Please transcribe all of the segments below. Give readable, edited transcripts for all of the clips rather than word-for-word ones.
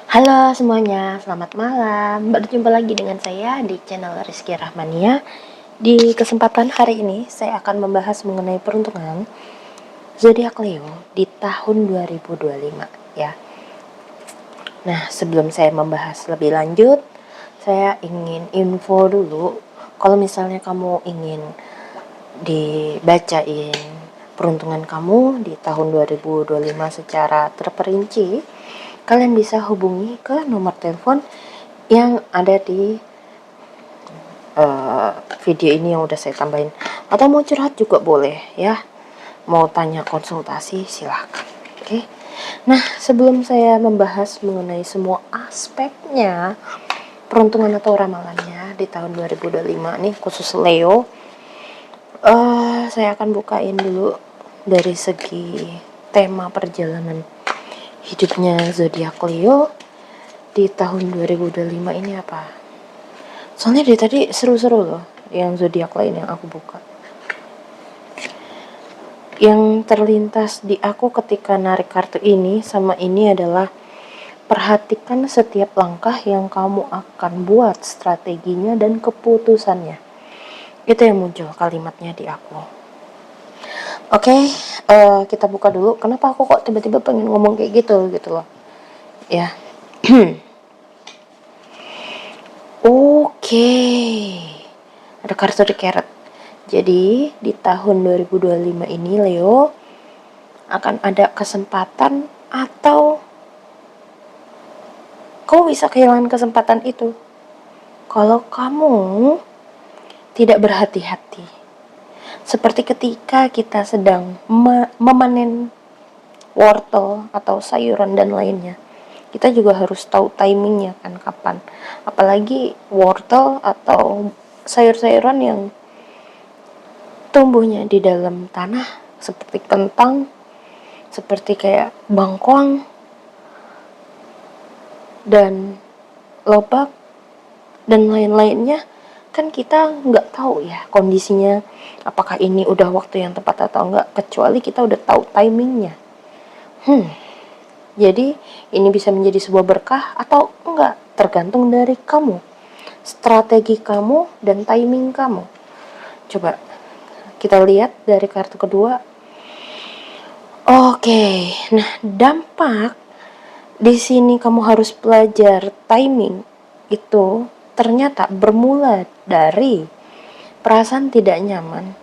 Halo semuanya, selamat malam. Berjumpa lagi dengan saya di channel Rizky Rahmania. Di kesempatan hari ini, saya akan membahas mengenai peruntungan zodiak Leo di tahun 2025 ya. Nah, sebelum saya membahas lebih lanjut, saya ingin info dulu. Kalau misalnya kamu ingin dibacain peruntungan kamu di tahun 2025 secara terperinci, kalian bisa hubungi ke nomor telepon yang ada di video ini yang udah saya tambahin, atau mau curhat juga boleh ya, mau tanya konsultasi silahkan. Oke. Nah, sebelum saya membahas mengenai semua aspeknya peruntungan atau ramalannya di tahun 2025 nih khusus Leo, saya akan bukain dulu dari segi tema perjalanan hidupnya zodiak Leo di tahun 2025 ini apa. Soalnya dari tadi seru-seru loh yang zodiak lain yang aku buka. Yang terlintas di aku ketika narik kartu ini sama ini adalah perhatikan setiap langkah yang kamu akan buat, strateginya dan keputusannya. Itu yang muncul kalimatnya di aku. Oke, kita buka dulu. Kenapa aku kok tiba-tiba pengen ngomong kayak gitu loh. Ya. Oke. Ada kartu The Carrot. Jadi di tahun 2025 ini Leo akan ada kesempatan atau kamu bisa kehilangan kesempatan itu kalau kamu tidak berhati-hati. Seperti ketika kita sedang memanen wortel atau sayuran dan lainnya. Kita juga harus tahu timingnya kan kapan. Apalagi wortel atau sayur-sayuran yang tumbuhnya di dalam tanah seperti kentang, seperti kayak bangkuang dan lobak dan lain-lainnya, kan kita nggak tahu ya kondisinya apakah ini udah waktu yang tepat atau enggak, kecuali kita udah tahu timingnya. Jadi ini bisa menjadi sebuah berkah atau enggak, tergantung dari kamu, strategi kamu dan timing kamu. Coba kita lihat dari kartu kedua. Oke, nah dampak di sini kamu harus belajar timing itu ternyata bermula dari perasaan tidak nyaman.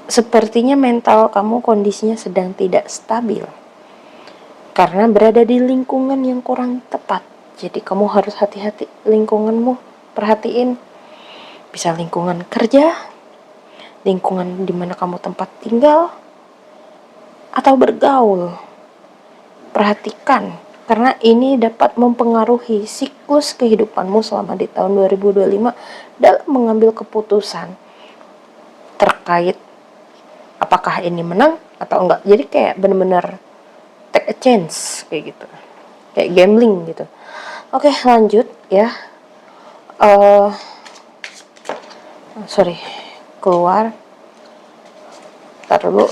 Sepertinya mental kamu kondisinya sedang tidak stabil karena berada di lingkungan yang kurang tepat. Jadi kamu harus hati-hati lingkunganmu, perhatiin. Bisa lingkungan kerja, lingkungan di mana kamu tempat tinggal, atau bergaul. Perhatikan, karena ini dapat mempengaruhi siklus kehidupanmu selama di tahun 2025 dalam mengambil keputusan terkait apakah ini menang atau enggak. Jadi kayak benar-benar take a chance kayak gitu, kayak gambling gitu. Oke, lanjut ya. Keluar. Ntar dulu.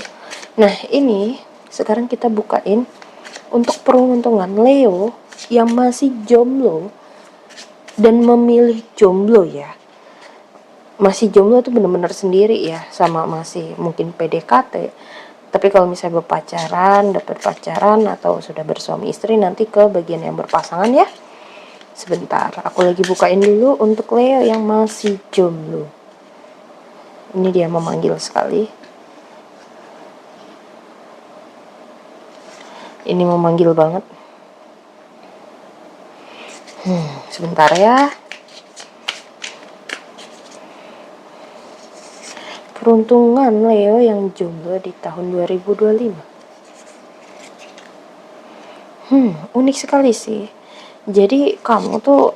Nah, ini sekarang kita bukain untuk peruntungan Leo yang masih jomblo dan memilih jomblo ya. Masih jomblo tuh benar-benar sendiri ya, sama masih mungkin PDKT. Tapi kalau misalnya dapat pacaran atau sudah bersuami istri, nanti ke bagian yang berpasangan ya. Sebentar, aku lagi bukain dulu untuk Leo yang masih jomblo. Ini dia memanggil sekali. Ini memanggil banget. Sebentar ya. Peruntungan Leo yang jomblo di tahun 2025. Unik sekali sih. Jadi kamu tuh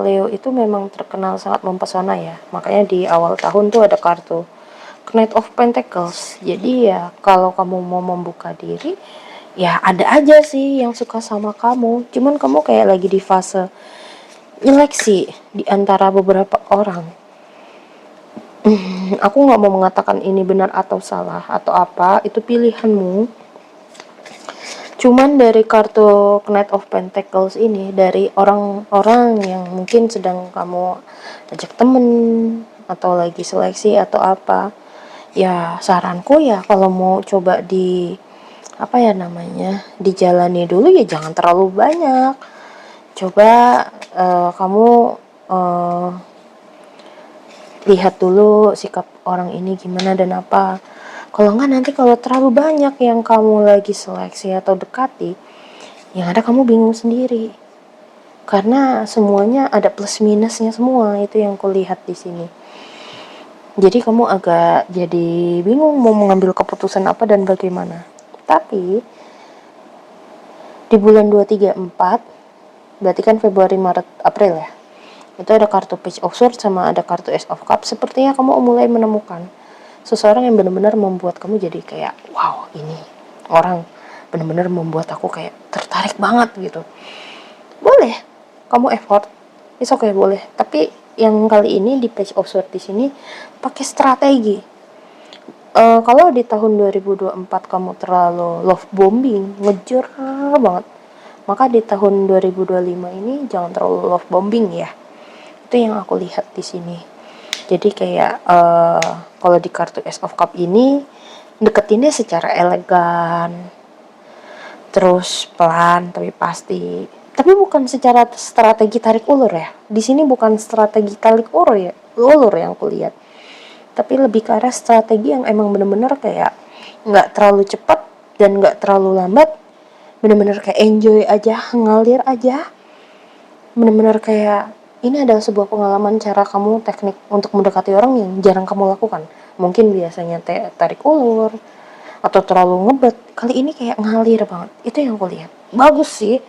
Leo itu memang terkenal sangat mempesona ya. Makanya di awal tahun tuh ada kartu Knight of Pentacles. Jadi ya kalau kamu mau membuka diri, ya ada aja sih yang suka sama kamu. Cuman kamu kayak lagi di fase nyeleksi di antara beberapa orang. Aku nggak mau mengatakan ini benar atau salah atau apa, itu pilihanmu. Cuman dari kartu Knight of Pentacles ini, dari orang-orang yang mungkin sedang kamu ajak temen atau lagi seleksi atau apa, ya saranku ya kalau mau coba apa ya namanya, dijalani dulu ya jangan terlalu banyak. Coba kamu lihat dulu sikap orang ini gimana dan apa. Kalau enggak nanti kalau terlalu banyak yang kamu lagi seleksi atau dekati, yang ada kamu bingung sendiri. Karena semuanya ada plus minusnya semua, itu yang kulihat di sini. Jadi kamu agak jadi bingung mau mengambil keputusan apa dan bagaimana. Tapi di bulan 2, 3, 4, berarti kan Februari, Maret, April ya. Itu ada kartu Page of Swords sama ada kartu Ace of Cups. Sepertinya kamu mulai menemukan seseorang yang benar-benar membuat kamu jadi kayak, wow, ini orang benar-benar membuat aku kayak tertarik banget gitu. Boleh kamu effort, it's okay, boleh. Tapi yang kali ini di Page of Swords di sini pakai strategi. Kalau di tahun 2024 kamu terlalu love bombing, ngejar banget, maka di tahun 2025 ini jangan terlalu love bombing ya. Itu yang aku lihat di sini. Jadi kayak kalau di kartu Ace of Cup ini deketinnya secara elegan, terus pelan tapi pasti. Tapi bukan secara strategi tarik ulur ya. Di sini bukan strategi tarik ulur ya, ulur yang aku lihat. Tapi lebih ke arah strategi yang emang bener-bener kayak nggak terlalu cepat dan nggak terlalu lambat. Bener-bener kayak enjoy aja, ngalir aja. Bener-bener kayak ini adalah sebuah pengalaman cara kamu teknik untuk mendekati orang yang jarang kamu lakukan. Mungkin biasanya tarik ulur atau terlalu ngebet. Kali ini kayak ngalir banget. Itu yang aku lihat. Bagus sih.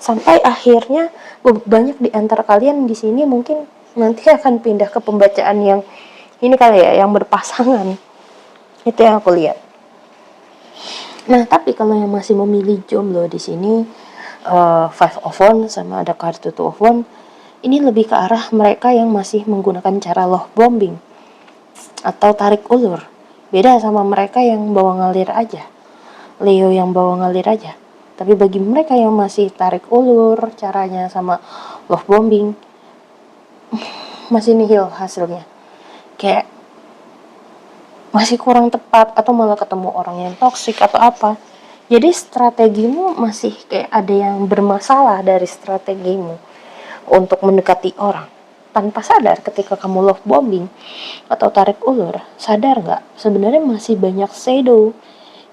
Sampai akhirnya banyak di antara kalian di sini mungkin nanti akan pindah ke pembacaan yang ini kali ya, yang berpasangan. Itu yang aku lihat. Nah, tapi kalau yang masih memilih jomblo di sini, Five of Wands sama ada kartu Two of Wands, ini lebih ke arah mereka yang masih menggunakan cara love bombing atau tarik ulur. Beda sama mereka yang bawa ngalir aja. Leo yang bawa ngalir aja. Tapi bagi mereka yang masih tarik ulur caranya sama love bombing, masih nihil hasilnya. Kayak masih kurang tepat atau malah ketemu orang yang toksik atau apa. Jadi strategimu masih kayak ada yang bermasalah dari strategimu untuk mendekati orang. Tanpa sadar ketika kamu love bombing atau tarik ulur, sadar nggak sebenarnya masih banyak shadow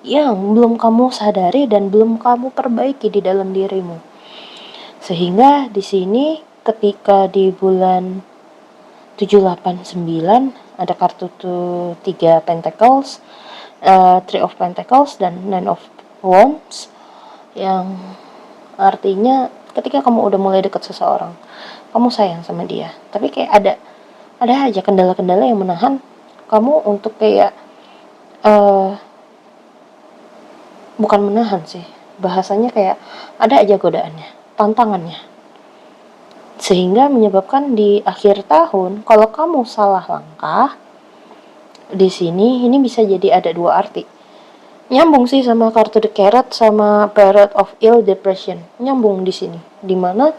yang belum kamu sadari dan belum kamu perbaiki di dalam dirimu. Sehingga di sini ketika di bulan 7, 8, 9 ada kartu 3 Pentacles, Three of Pentacles dan Nine of Wands, yang artinya ketika kamu udah mulai dekat seseorang, kamu sayang sama dia, tapi kayak ada aja kendala-kendala yang menahan kamu untuk kayak bukan menahan sih, bahasanya kayak ada aja godaannya, tantangannya, sehingga menyebabkan di akhir tahun kalau kamu salah langkah di sini ini bisa jadi ada dua arti. Nyambung sih sama kartu The Carrot sama Parrot of Ill Depression, nyambung di sini, dimana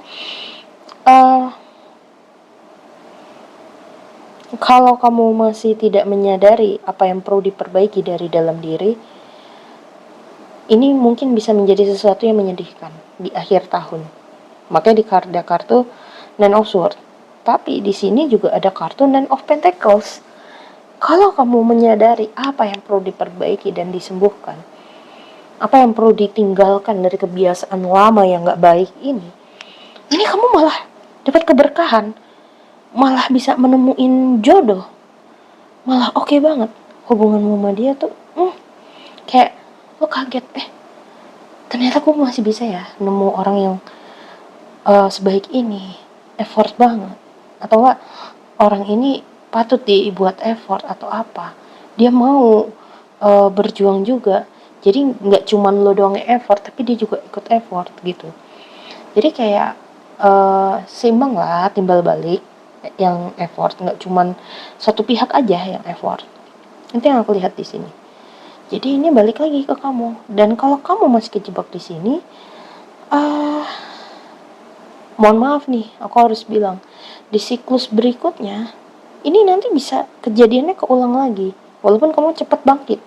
kalau kamu masih tidak menyadari apa yang perlu diperbaiki dari dalam diri, ini mungkin bisa menjadi sesuatu yang menyedihkan di akhir tahun. Makanya di kartu Nine of Swords. Tapi di sini juga ada kartu Nine of Pentacles. Kalau kamu menyadari apa yang perlu diperbaiki dan disembuhkan, apa yang perlu ditinggalkan dari kebiasaan lama yang gak baik ini kamu malah dapat keberkahan, malah bisa menemuin jodoh, malah oke banget hubunganmu sama dia tuh. Kayak lo kaget, ternyata gue masih bisa ya nemu orang yang sebaik ini, effort banget, atau enggak orang ini patut dibuat effort atau apa, dia mau berjuang juga, jadi nggak cuman lo doang effort tapi dia juga ikut effort gitu. Jadi kayak seimbang lah, timbal balik yang effort, nggak cuman satu pihak aja yang effort. Itu yang aku lihat di sini. Jadi ini balik lagi ke kamu. Dan kalau kamu masih kejebak di sini, mohon maaf nih, aku harus bilang, di siklus berikutnya, ini nanti bisa kejadiannya keulang lagi, walaupun kamu cepat bangkit.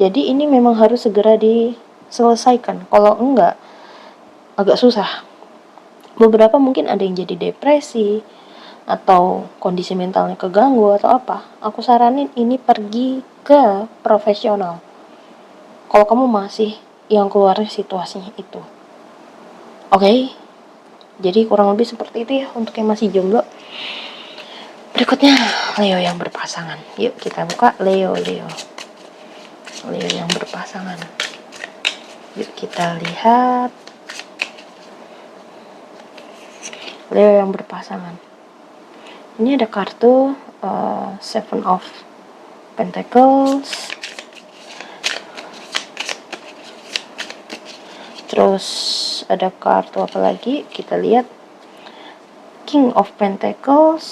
Jadi ini memang harus segera diselesaikan. Kalau enggak, agak susah. Beberapa mungkin ada yang jadi depresi, atau kondisi mentalnya keganggu atau apa. Aku saranin ini pergi ke profesional. Kalau kamu masih yang keluarnya situasinya itu. Oke? Jadi kurang lebih seperti itu ya untuk yang masih jomblo. Berikutnya Leo yang berpasangan. Yuk kita buka Leo yang berpasangan. Yuk kita lihat Leo yang berpasangan. Ini ada kartu Seven of Pentacles. Terus ada kartu apa lagi? Kita lihat King of Pentacles.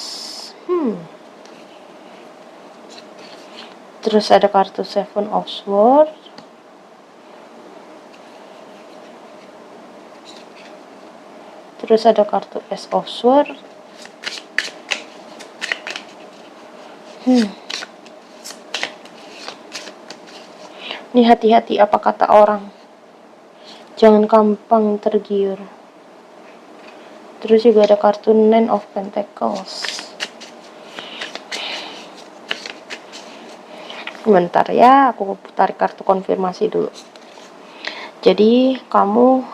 Terus ada kartu Seven of Swords. Terus ada kartu Ace of Swords. Ini hati-hati apa kata orang. Jangan gampang tergiur. Terus juga ada kartu Nine of Pentacles. Bentar ya, aku tarik kartu konfirmasi dulu. Jadi kamu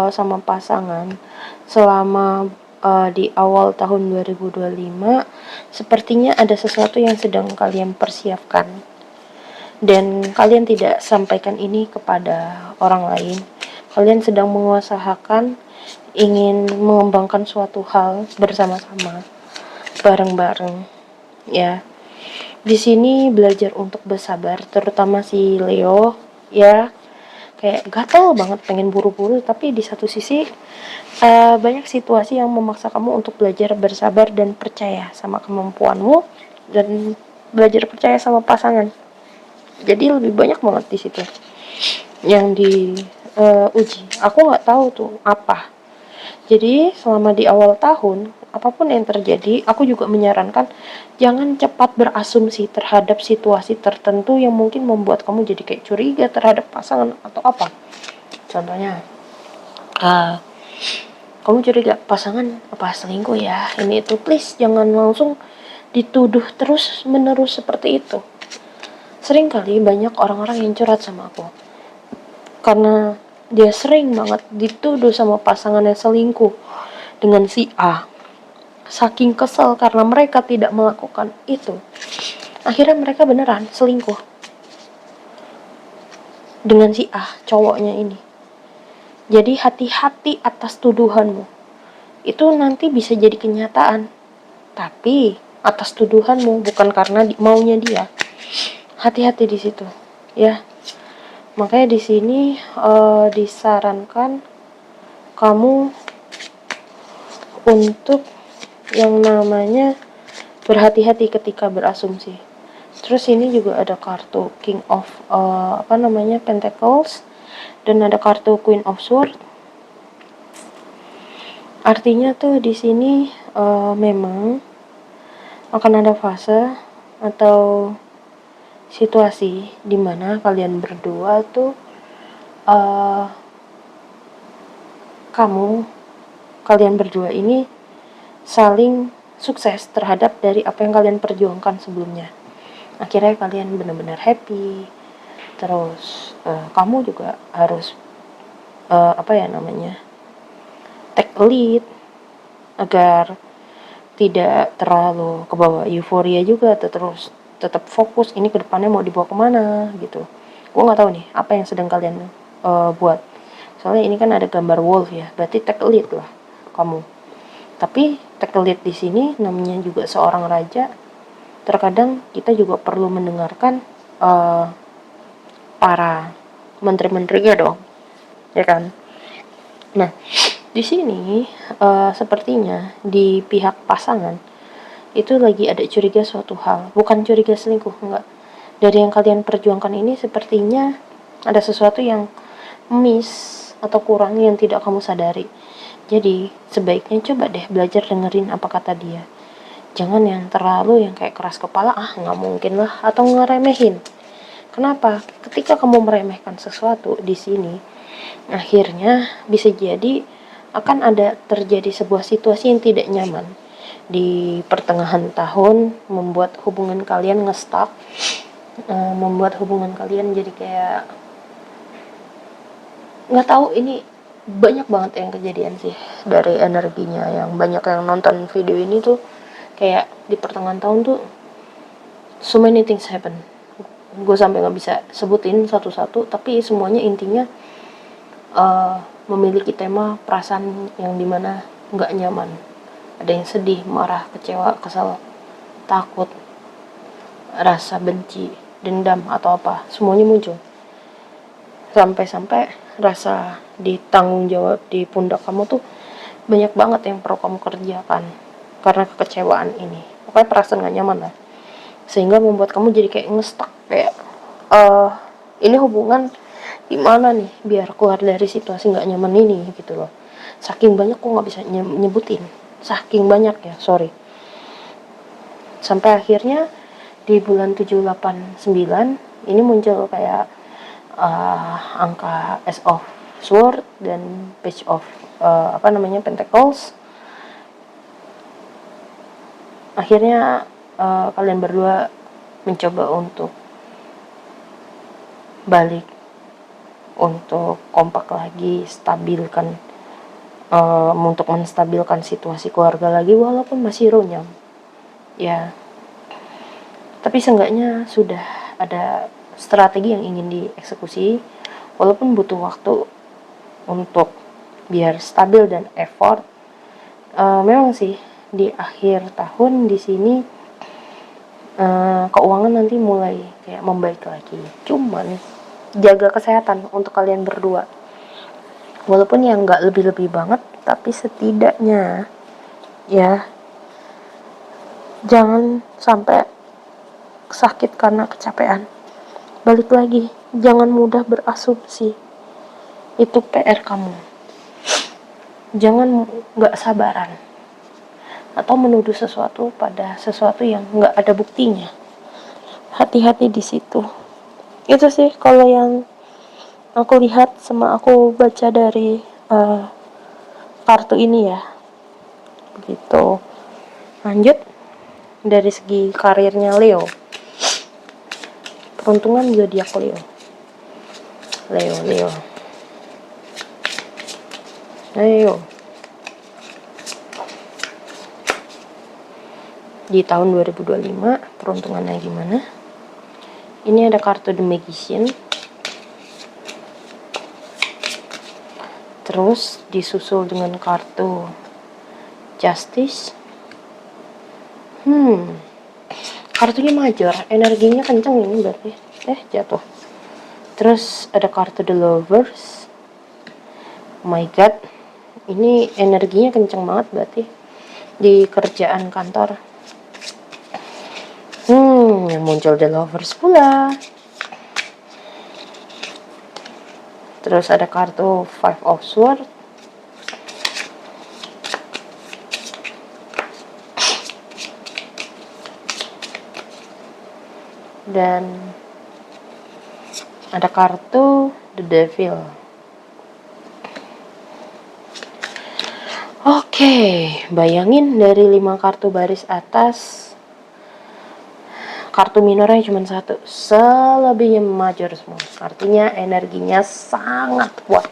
sama pasangan selama di awal tahun 2025 sepertinya ada sesuatu yang sedang kalian persiapkan. Dan kalian tidak sampaikan ini kepada orang lain. Kalian sedang mengusahakan ingin mengembangkan suatu hal bersama-sama, bareng-bareng, ya. Di sini belajar untuk bersabar, terutama si Leo, ya. Kayak gatel banget pengen buru-buru, tapi di satu sisi banyak situasi yang memaksa kamu untuk belajar bersabar dan percaya sama kemampuanmu dan belajar percaya sama pasangan. Jadi lebih banyak banget di situ yang diuji. Aku nggak tahu tuh apa. Jadi selama di awal tahun, apapun yang terjadi, aku juga menyarankan jangan cepat berasumsi terhadap situasi tertentu yang mungkin membuat kamu jadi kayak curiga terhadap pasangan atau apa. Contohnya, kamu curiga pasangan apa selingkuh ya, ini itu, please jangan langsung dituduh terus menerus seperti itu. Sering kali banyak orang-orang yang curhat sama aku karena dia sering banget dituduh sama pasangannya selingkuh dengan si A. Saking kesel karena mereka tidak melakukan itu, akhirnya mereka beneran selingkuh dengan si A, cowoknya ini. Jadi hati-hati atas tuduhanmu. Itu nanti bisa jadi kenyataan. Tapi atas tuduhanmu, bukan karena maunya dia. Hati-hati di situ, ya. Makanya di sini disarankan kamu untuk yang namanya berhati-hati ketika berasumsi. Terus ini juga ada kartu King of Pentacles dan ada kartu Queen of Swords. Artinya tuh di sini memang akan ada fase atau situasi di mana kalian berdua tuh kalian berdua ini saling sukses terhadap dari apa yang kalian perjuangkan sebelumnya. Akhirnya kalian benar-benar happy. Terus kamu juga harus take lead agar tidak terlalu ke bawah euforia juga, terus tetap fokus ini ke depannya mau dibawa kemana gitu. Gue nggak tahu nih apa yang sedang kalian buat. Soalnya ini kan ada gambar wolf ya, berarti take lead lah kamu. Tapi take lead di sini namanya juga seorang raja. Terkadang kita juga perlu mendengarkan para menteri-menterinya dong, ya kan? Nah, di sini sepertinya di pihak pasangan itu lagi ada curiga suatu hal, bukan curiga selingkuh, enggak, Dari yang kalian perjuangkan ini sepertinya ada sesuatu yang miss atau kurang yang tidak kamu sadari. Jadi sebaiknya coba deh belajar dengerin apa kata dia. Jangan yang terlalu yang kayak keras kepala, nggak mungkin lah, atau ngeremehin. Kenapa? Ketika kamu meremehkan sesuatu di sini, akhirnya bisa jadi akan ada terjadi sebuah situasi yang tidak nyaman di pertengahan tahun, membuat hubungan kalian nge-stuck, membuat hubungan kalian jadi kayak nggak tahu. Ini banyak banget yang kejadian sih dari energinya, yang banyak yang nonton video ini tuh kayak di pertengahan tahun tuh so many things happen. Gue sampai nggak bisa sebutin satu-satu, tapi semuanya intinya memiliki tema perasaan yang dimana nggak nyaman. Ada yang sedih, marah, kecewa, kesal, takut, rasa benci, dendam, atau apa, semuanya muncul. Sampai-sampai rasa ditanggung jawab di pundak kamu tuh banyak banget yang perlu kamu kerjakan karena kekecewaan ini. Pokoknya perasaan gak nyaman lah, sehingga membuat kamu jadi kayak ngestak, kayak ini hubungan gimana nih biar keluar dari situasi gak nyaman ini gitu loh. Saking banyak kok gak bisa nyebutin, saking banyak ya, sorry. Sampai akhirnya di bulan 7, 8, 9 ini muncul kayak angka Ace of Sword dan Page of Pentacles. Akhirnya kalian berdua mencoba untuk balik, untuk kompak lagi, stabilkan, untuk menstabilkan situasi keluarga lagi, walaupun masih runyam ya. Tapi seenggaknya sudah ada strategi yang ingin dieksekusi, walaupun butuh waktu untuk biar stabil dan effort. Memang sih di akhir tahun di sini keuangan nanti mulai kayak membaik lagi. Cuman jaga kesehatan untuk kalian berdua. Walaupun yang nggak lebih-lebih banget, tapi setidaknya ya jangan sampai sakit karena kecapean. Balik lagi, jangan mudah berasumsi. Itu PR kamu. Jangan nggak sabaran atau menuduh sesuatu pada sesuatu yang nggak ada buktinya. Hati-hati di situ. Itu sih kalau yang aku lihat sama aku baca dari kartu ini ya. Begitu. Lanjut dari segi karirnya Leo. Peruntungan zodiak Leo. Di tahun 2025 peruntungannya gimana? Ini ada kartu The Magician. Terus disusul dengan kartu Justice. Kartunya major, energinya kenceng ini berarti. Jatuh. Terus ada kartu The Lovers. Oh my god, ini energinya kenceng banget berarti di kerjaan kantor. Yang muncul The Lovers pula. Terus ada kartu Five of Swords. Dan ada kartu The Devil. Oke, bayangin dari 5 kartu baris atas, kartu minornya cuma 1, selebihnya major semua. Artinya energinya sangat kuat.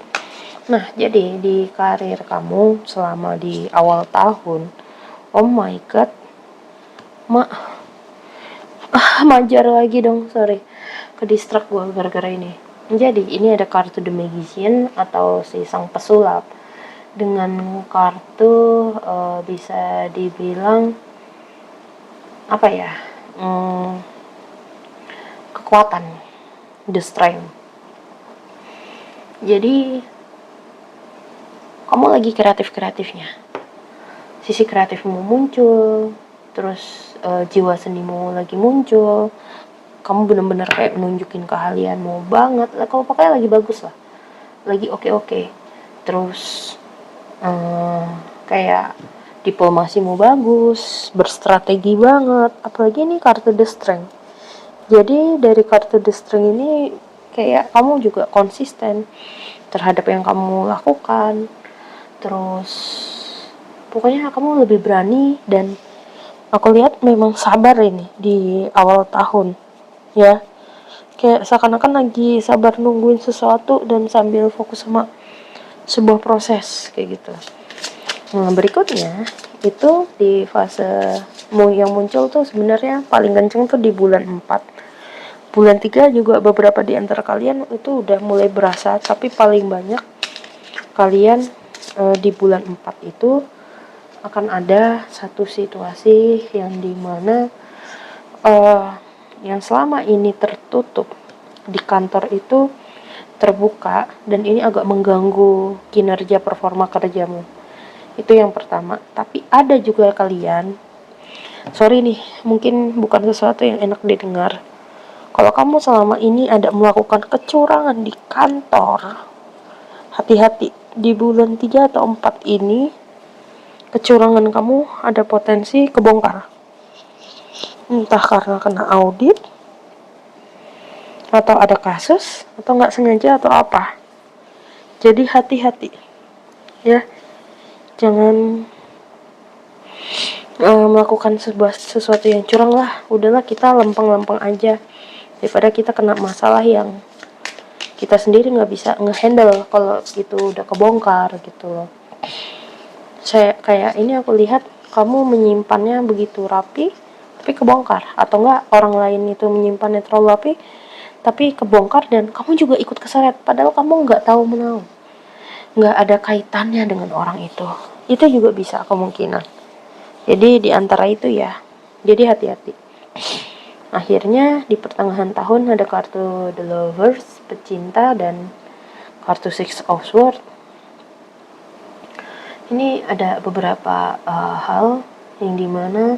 Nah, jadi di karir kamu selama di awal tahun, oh my god, majar lagi dong, sorry, kedistract gue gara-gara ini. Jadi ini ada kartu The Magician atau si sang pesulap dengan kartu bisa dibilang apa ya, kekuatan, the strength. Jadi kamu lagi kreatifnya, sisi kreatifmu muncul, terus jiwa senimu lagi muncul, kamu bener-bener kayak nunjukin keahlianmu banget. Kalau pokoknya lagi bagus lah, lagi oke. Terus kayak diplomasimu bagus, berstrategi banget. Apalagi ini kartu The Strength. Jadi dari kartu The Strength ini kayak kamu juga konsisten terhadap yang kamu lakukan. Terus pokoknya kamu lebih berani, dan aku lihat memang sabar ini di awal tahun ya, kayak seakan-akan lagi sabar nungguin sesuatu dan sambil fokus sama sebuah proses kayak gitu. Nah berikutnya itu di fase yang muncul tuh sebenarnya paling kenceng tuh di bulan 4. Bulan 3 juga beberapa di antara kalian itu udah mulai berasa, tapi paling banyak kalian di bulan 4 itu akan ada satu situasi yang dimana yang selama ini tertutup di kantor itu terbuka, dan ini agak mengganggu kinerja performa kerjamu. Itu yang pertama. Tapi ada juga kalian, sorry nih, mungkin bukan sesuatu yang enak didengar. Kalau kamu selama ini ada melakukan kecurangan di kantor, hati-hati. Di bulan 3 atau 4 ini, kecurangan kamu ada potensi kebongkar. Entah karena kena audit, atau ada kasus, atau nggak sengaja, atau apa. Jadi hati-hati. Ya, jangan melakukan sesuatu yang curang lah. Udahlah, kita lempeng-lempeng aja daripada kita kena masalah yang kita sendiri nggak bisa ngehandle kalau itu udah kebongkar gitu loh. Saya kayak ini, aku lihat kamu menyimpannya begitu rapi tapi kebongkar, atau enggak orang lain itu menyimpannya terlalu rapi tapi kebongkar dan kamu juga ikut keseret, padahal kamu nggak tahu menahu, nggak ada kaitannya dengan orang itu juga bisa kemungkinan. Jadi di antara itu ya, jadi hati-hati. Akhirnya di pertengahan tahun ada kartu The Lovers, pecinta, dan kartu Six of Swords. Ini ada beberapa hal yang dimana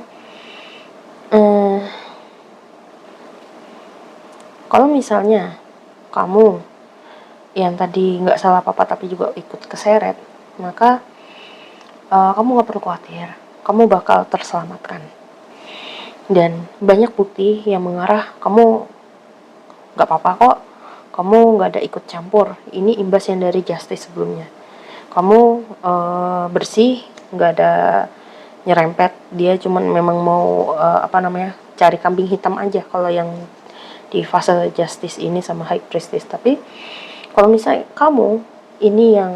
kalau misalnya kamu yang tadi nggak salah apa-apa tapi juga ikut keseret, maka kamu nggak perlu khawatir, kamu bakal terselamatkan. Dan banyak bukti yang mengarah kamu nggak apa-apa kok, kamu nggak ada ikut campur. Ini imbas yang dari justice sebelumnya. Kamu bersih, nggak ada nyerempet. Dia cuman memang mau cari kambing hitam aja kalau yang di fase justice ini sama high priestess. Tapi kalau misalnya kamu ini yang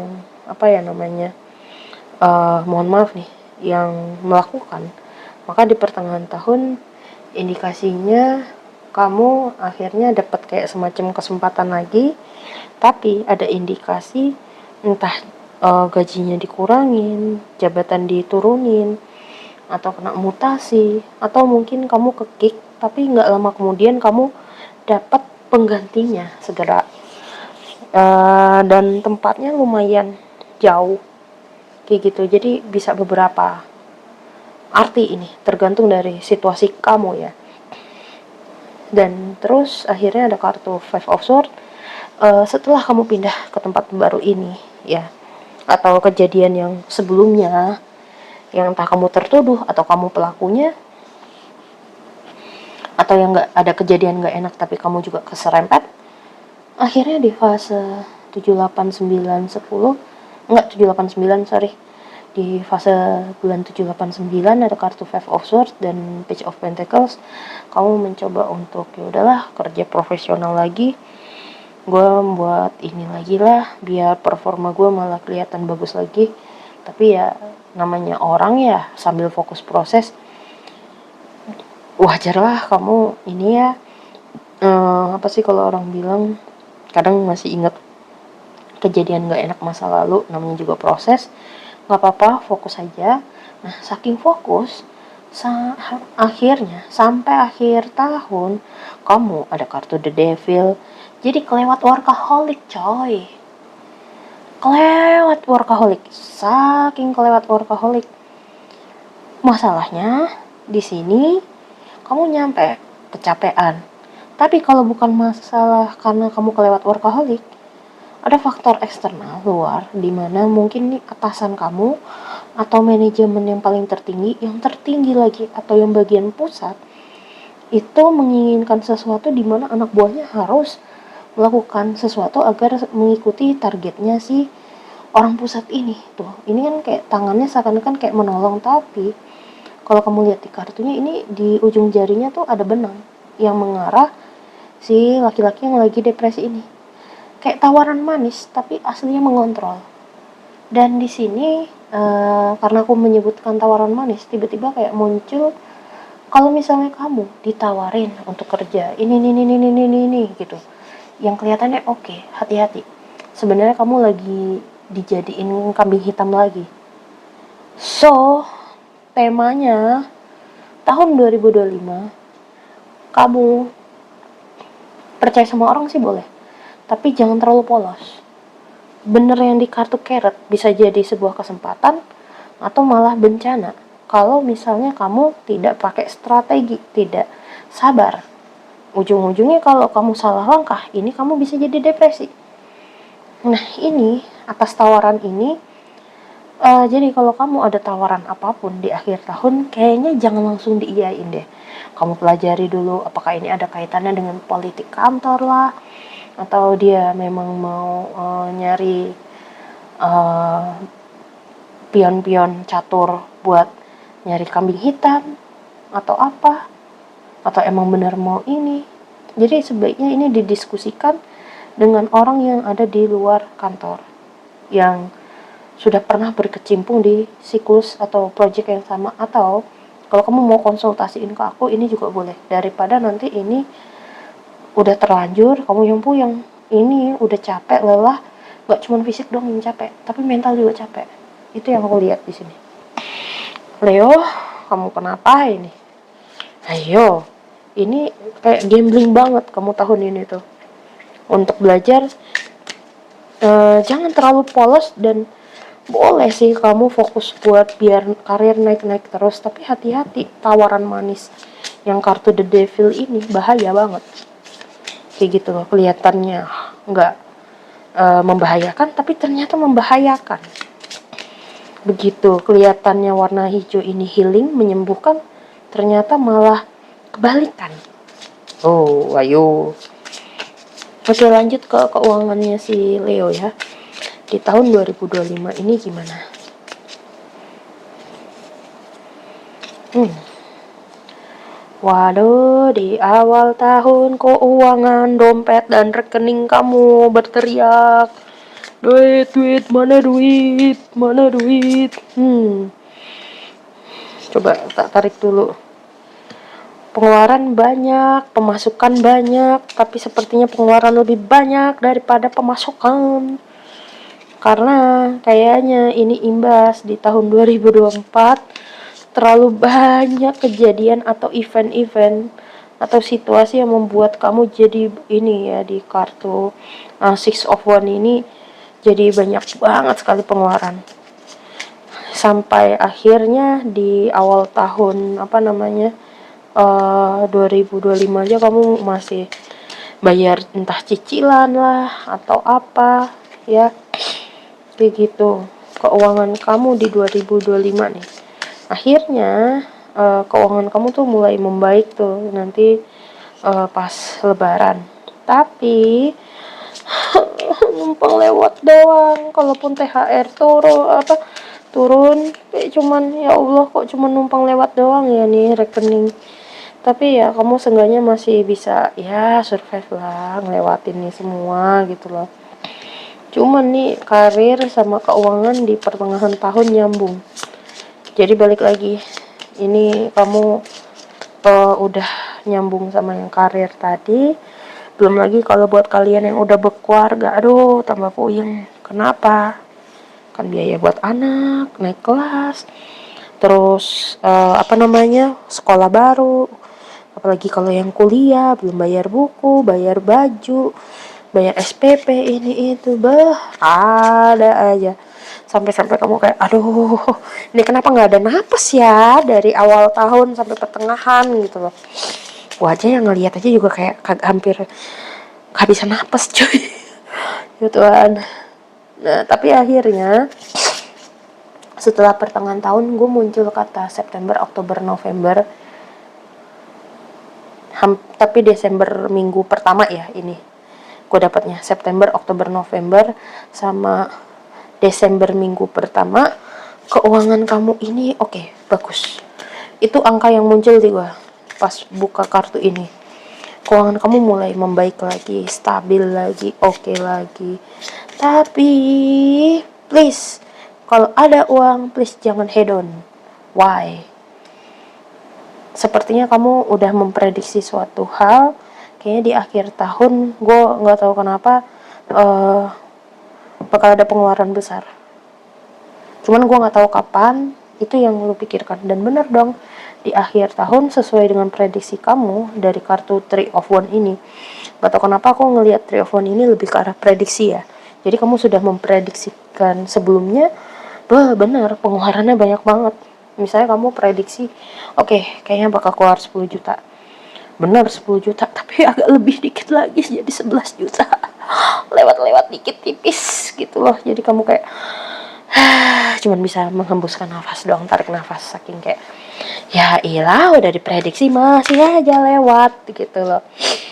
mohon maaf nih, yang melakukan, maka di pertengahan tahun indikasinya kamu akhirnya dapat kayak semacam kesempatan lagi, tapi ada indikasi entah gajinya dikurangin, jabatan diturunin, atau kena mutasi, atau mungkin kamu ke-kick tapi nggak lama kemudian kamu dapat penggantinya segera, dan tempatnya lumayan jauh kayak gitu. Jadi bisa beberapa arti ini, tergantung dari situasi kamu ya. Dan terus akhirnya ada kartu Five of Swords. Setelah kamu pindah ke tempat baru ini ya, atau kejadian yang sebelumnya yang entah kamu tertuduh atau kamu pelakunya, atau yang nggak ada kejadian nggak enak tapi kamu juga keserempet, akhirnya di fase 7, 8, 9, 10, enggak 7, 8, 9, sorry, di fase bulan 7, 8, 9 ada kartu Five of Swords dan Page of Pentacles. Kamu mencoba untuk ya udahlah kerja profesional lagi, gue buat ini lagi lah biar performa gue malah kelihatan bagus lagi. Tapi ya namanya orang ya, sambil fokus proses, wajar lah kamu ini ya, kalau orang bilang kadang masih inget kejadian gak enak masa lalu, namanya juga proses, gak apa-apa, fokus aja. Nah saking fokus, akhirnya sampai akhir tahun kamu ada kartu The Devil. Jadi kelewat workaholic coy, saking kelewat workaholic. Masalahnya di sini kamu nyampe kecapean, Tapi kalau bukan masalah karena kamu kelewat workaholic, ada faktor eksternal luar di mana mungkin nih atasan kamu atau manajemen yang paling tertinggi, yang tertinggi lagi atau yang bagian pusat itu menginginkan sesuatu di mana anak buahnya harus melakukan sesuatu agar mengikuti targetnya si orang pusat ini. Tuh, ini kan kayak tangannya seakan-akan kayak menolong, tapi kalau kamu lihat di kartunya ini di ujung jarinya tuh ada benang yang mengarah si laki-laki yang lagi depresi ini. Kayak tawaran manis tapi aslinya mengontrol. Dan di sini karena aku menyebutkan tawaran manis, tiba-tiba kayak muncul kalau misalnya kamu ditawarin untuk kerja ini gitu, yang kelihatannya oke, hati-hati. Sebenarnya kamu lagi dijadiin kambing hitam lagi. So, temanya tahun 2025, kamu percaya sama orang sih boleh, tapi jangan terlalu polos. Bener yang di kartu carrot bisa jadi sebuah kesempatan atau malah bencana kalau misalnya kamu tidak pakai strategi, tidak sabar. Ujung-ujungnya kalau kamu salah langkah, ini kamu bisa jadi depresi. Nah, ini atas tawaran ini, jadi kalau kamu ada tawaran apapun di akhir tahun, kayaknya jangan langsung diiyain deh. Kamu pelajari dulu apakah ini ada kaitannya dengan politik kantor lah, atau dia memang mau nyari pion-pion catur buat nyari kambing hitam atau apa, atau emang benar mau ini. Jadi sebaiknya ini didiskusikan dengan orang yang ada di luar kantor, yang sudah pernah berkecimpung di siklus atau project yang sama. Atau kalau kamu mau konsultasiin ke aku, ini juga boleh, daripada nanti ini udah terlanjur kamu yang puyeng. Ini udah capek, lelah, gak cuma fisik dong yang capek, tapi mental juga capek. Itu yang aku lihat di sini. Leo, kamu kenapa ini? Ayo, ini kayak gambling banget kamu tahun ini tuh. Untuk belajar, jangan terlalu polos, dan boleh sih kamu fokus buat biar karir naik-naik terus, tapi hati-hati tawaran manis yang kartu The Devil ini bahaya banget. Kayak gitu loh, kelihatannya nggak membahayakan, tapi ternyata membahayakan. Begitu kelihatannya warna hijau ini healing, menyembuhkan, ternyata malah kebalikan. Oh, ayo. Oke, lanjut ke keuangannya si Leo ya. Di tahun 2025 ini gimana? Waduh, di awal tahun keuangan, dompet dan rekening kamu berteriak, duit, mana duit, mana duit. Coba tak tarik dulu. Pengeluaran banyak, pemasukan banyak, tapi sepertinya pengeluaran lebih banyak daripada pemasukan. Karena kayaknya ini imbas di tahun 2024 terlalu banyak kejadian atau event-event atau situasi yang membuat kamu jadi ini ya, di kartu Six of Wands ini jadi banyak banget sekali pengeluaran. Sampai akhirnya di awal tahun 2025 aja kamu masih bayar entah cicilan lah atau apa ya, kayak gitu. Keuangan kamu di 2025 nih, akhirnya keuangan kamu tuh mulai membaik tuh nanti pas lebaran. Tapi numpang lewat doang. Kalaupun THR turun kayak cuman, ya Allah kok cuman numpang lewat doang ya nih rekening. Tapi ya kamu seenggaknya masih bisa ya survive lah, ngelewatin nih semua gitu loh. Cuman nih karir sama keuangan di pertengahan tahun nyambung. Jadi balik lagi, ini kamu udah nyambung sama yang karir tadi. Belum lagi kalau buat kalian yang udah berkeluarga, aduh tambah puyeng. Kenapa? Kan biaya buat anak, naik kelas, terus sekolah baru. Apalagi kalau yang kuliah, belum bayar buku, bayar baju, bayar SPP, ini itu, ada aja. Sampai-sampai kamu kayak, aduh, ini kenapa nggak ada napas ya dari awal tahun sampai pertengahan gitu loh. Gua aja yang ngelihat aja juga kayak hampir kehabisan napas cuy. Ya Tuhan. Nah tapi akhirnya setelah pertengahan tahun gue muncul kata September, Oktober, November, tapi Desember minggu pertama ya ini gue dapatnya September, Oktober, November sama Desember minggu pertama. Keuangan kamu ini oke, bagus. Itu angka yang muncul di gue pas buka kartu ini. Keuangan kamu mulai membaik lagi, stabil lagi, oke lagi. Tapi please, kalau ada uang please jangan hedon. Why? Sepertinya kamu udah memprediksi suatu hal. Kayaknya di akhir tahun gue nggak tahu kenapa bakal ada pengeluaran besar. Cuman gue nggak tahu kapan. Itu yang lu pikirkan. Dan bener dong, di akhir tahun sesuai dengan prediksi kamu dari kartu Three of Wands ini. Gak tahu kenapa aku ngelihat Three of Wands ini lebih ke arah prediksi ya. Jadi kamu sudah memprediksikan sebelumnya, wah bener pengeluarannya banyak banget. Misalnya kamu prediksi, oke, kayaknya bakal keluar 10 juta. Bener 10 juta, tapi agak lebih dikit lagi jadi 11 juta. Lewat-lewat dikit tipis gitu loh. Jadi kamu kayak cuman bisa menghembuskan nafas doang, tarik nafas saking kayak ya ilah udah diprediksi masih aja lewat gitu loh,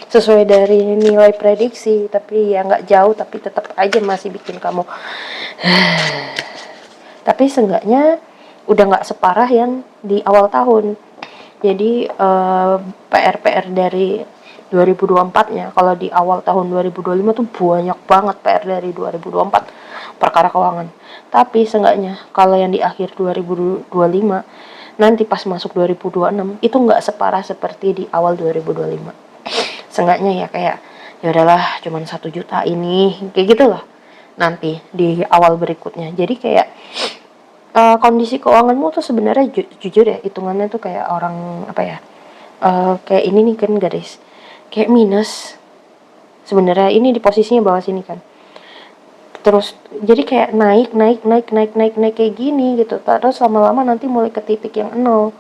sesuai dari nilai prediksi tapi ya nggak jauh, tapi tetap aja masih bikin kamu tapi seenggaknya udah nggak separah yang di awal tahun. Jadi PR dari 2024-nya, kalau di awal tahun 2025 tuh banyak banget PR dari 2024 perkara keuangan. Tapi seenggaknya kalau yang di akhir 2025 nanti pas masuk 2026 itu nggak separah seperti di awal 2025. Seenggaknya ya kayak ya udahlah cuman 1 juta ini kayak gitu loh nanti di awal berikutnya. Jadi kayak kondisi keuanganmu tuh sebenarnya jujur ya hitungannya tuh kayak orang apa ya, kayak ini nih kan garis kayak minus sebenarnya, ini di posisinya bawah sini kan, terus jadi kayak naik kayak gini gitu, terus lama-lama nanti mulai ke titik yang nol.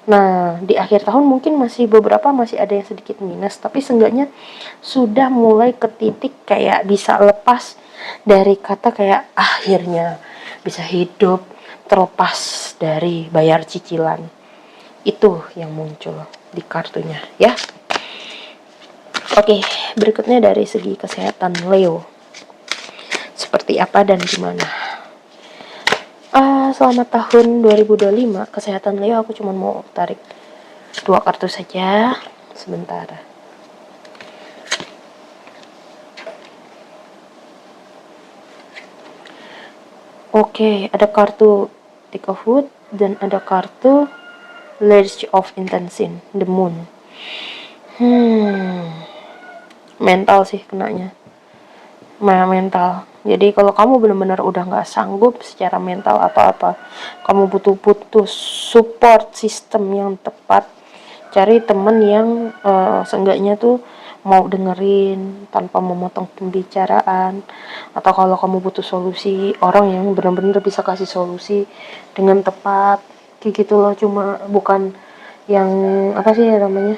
Nah di akhir tahun mungkin masih beberapa masih ada yang sedikit minus, tapi seenggaknya sudah mulai ke titik kayak bisa lepas dari kata kayak akhirnya bisa hidup terlepas dari bayar cicilan. Itu yang muncul di kartunya ya. Oke, berikutnya dari segi kesehatan Leo. Seperti apa dan gimana? Selama tahun 2025, kesehatan Leo aku cuma mau tarik 2 kartu saja. Sebentar. Oke, ada kartu Thick of Wood dan ada kartu Ledge of Intention, The Moon. Mental sih kenanya. Mental. Jadi kalau kamu benar-benar udah nggak sanggup secara mental apa-apa, kamu butuh support system yang tepat. Cari temen yang seenggaknya tuh mau dengerin tanpa memotong pembicaraan, atau kalau kamu butuh solusi, orang yang benar-benar bisa kasih solusi dengan tepat kayak gitu loh. Cuma bukan yang apa sih namanya,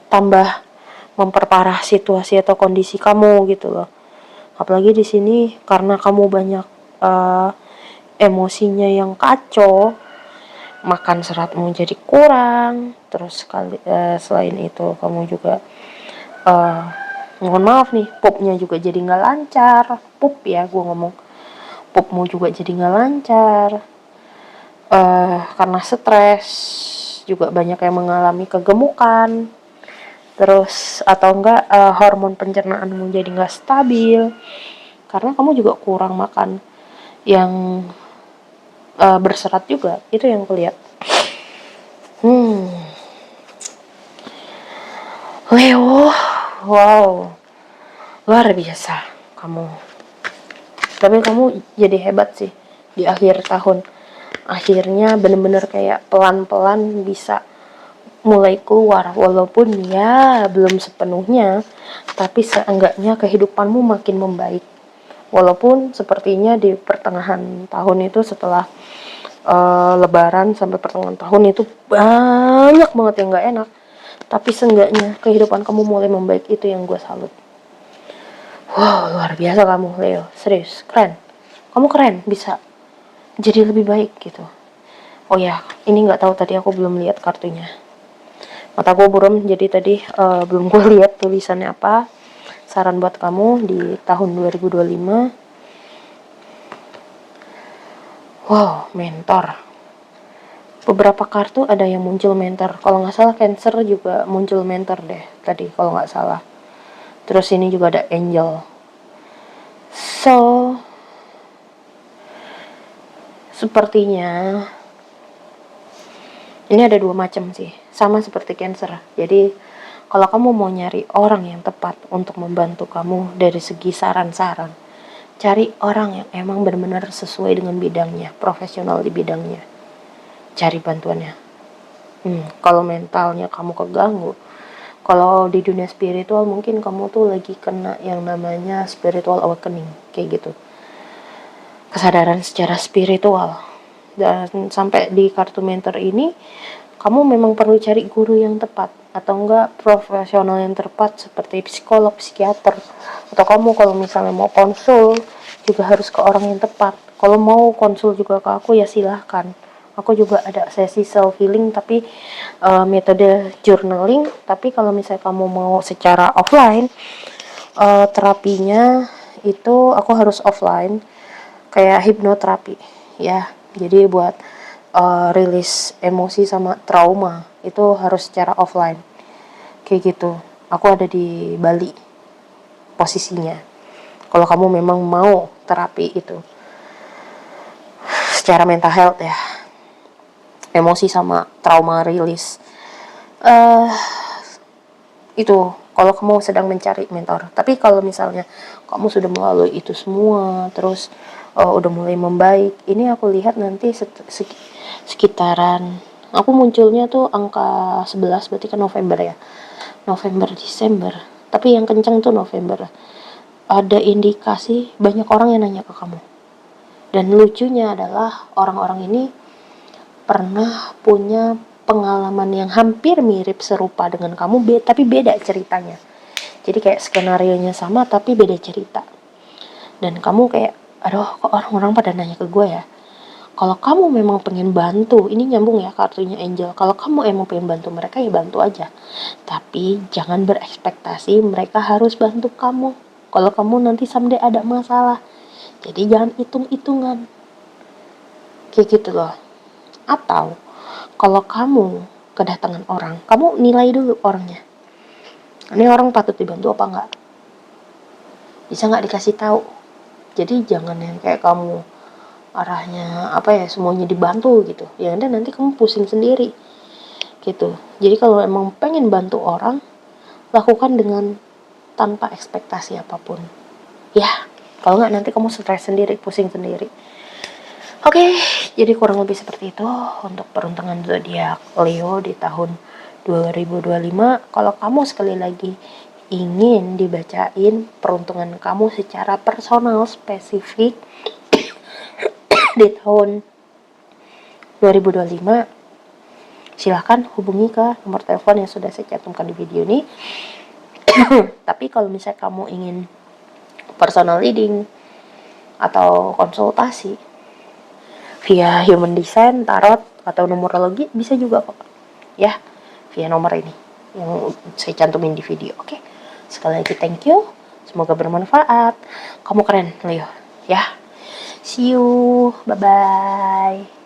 tambah memperparah situasi atau kondisi kamu gitu loh. Apalagi di sini karena kamu banyak emosinya yang kacau, makan seratmu jadi kurang, terus selain itu kamu juga mohon maaf nih, pupnya juga jadi nggak lancar. Pup ya gue ngomong, pupmu juga jadi nggak lancar karena stres. Juga banyak yang mengalami kegemukan, terus atau enggak hormon pencernaanmu jadi nggak stabil karena kamu juga kurang makan yang berserat juga. Itu yang kulihat. Leo, wow, luar biasa kamu. Tapi kamu jadi hebat sih di akhir tahun. Akhirnya bener-bener kayak pelan-pelan bisa mulai keluar, walaupun ya belum sepenuhnya, tapi seenggaknya kehidupanmu makin membaik. Walaupun sepertinya di pertengahan tahun itu setelah lebaran sampai pertengahan tahun itu banyak banget yang gak enak. Tapi seenggaknya kehidupan kamu mulai membaik, itu yang gue salut. Wow, luar biasa kamu Leo, serius, keren. Kamu keren, bisa jadi lebih baik gitu. Oh ya, ini nggak tahu tadi aku belum lihat kartunya. Mata gue buram, jadi tadi belum gue lihat tulisannya apa. Saran buat kamu di tahun 2025. Wow, mentor. Beberapa kartu ada yang muncul mentor. Kalau nggak salah Cancer juga muncul mentor deh tadi, kalau nggak salah. Terus ini juga ada angel. So, sepertinya ini ada dua macam sih, sama seperti Cancer. Jadi kalau kamu mau nyari orang yang tepat untuk membantu kamu dari segi saran-saran, cari orang yang emang benar-benar sesuai dengan bidangnya, profesional di bidangnya. Cari bantuannya. Kalau mentalnya kamu keganggu, kalau di dunia spiritual mungkin kamu tuh lagi kena yang namanya spiritual awakening, kayak gitu. Kesadaran secara spiritual. Dan sampai di kartu mentor ini, kamu memang perlu cari guru yang tepat, atau enggak profesional yang tepat seperti psikolog, psikiater. Atau kamu kalau misalnya mau konsul juga harus ke orang yang tepat. Kalau mau konsul juga ke aku ya silahkan. Aku juga ada sesi self healing tapi metode journaling. Tapi kalau misalnya kamu mau secara offline, terapinya itu aku harus offline, kayak hipnoterapi ya. Jadi buat rilis emosi sama trauma itu harus secara offline kayak gitu. Aku ada di Bali posisinya. Kalau kamu memang mau terapi itu secara mental health ya, emosi sama trauma rilis, itu kalau kamu sedang mencari mentor. Tapi kalau misalnya kamu sudah melalui itu semua, terus udah mulai membaik, ini aku lihat nanti sekitaran, aku munculnya tuh angka 11, berarti kan November ya, November Desember, tapi yang kencang tuh November. Ada indikasi banyak orang yang nanya ke kamu, dan lucunya adalah orang-orang ini pernah punya pengalaman yang hampir mirip serupa dengan kamu, tapi beda ceritanya. Jadi kayak skenarionya sama tapi beda cerita. Dan kamu kayak, aduh kok orang-orang pada nanya ke gue ya. Kalau kamu memang pengen bantu, ini nyambung ya kartunya angel. Kalau kamu emang pengen bantu mereka ya bantu aja. Tapi jangan berekspektasi mereka harus bantu kamu. Kalau kamu nanti someday ada masalah. Jadi jangan hitung-hitungan. Kayak gitu loh. Atau kalau kamu kedatangan orang, kamu nilai dulu orangnya. Ini orang patut dibantu apa enggak? Bisa nggak dikasih tahu? Jadi jangan yang kayak kamu arahnya apa ya, semuanya dibantu gitu. Ya udah nanti kamu pusing sendiri gitu. Jadi kalau emang pengen bantu orang, lakukan dengan tanpa ekspektasi apapun. Ya, kalau nggak nanti kamu stres sendiri, pusing sendiri. Oke, jadi kurang lebih seperti itu untuk peruntungan zodiak Leo di tahun 2025. Kalau kamu sekali lagi ingin dibacain peruntungan kamu secara personal spesifik di tahun 2025, silahkan hubungi ke nomor telepon yang sudah saya cantumkan di video ini. Tapi kalau misalnya kamu ingin personal reading atau konsultasi via human design, tarot, atau numerologi, bisa juga kok ya, via nomor ini yang saya cantumin di video. Oke, sekali lagi thank you, semoga bermanfaat. Kamu keren Leo ya. See you, bye bye.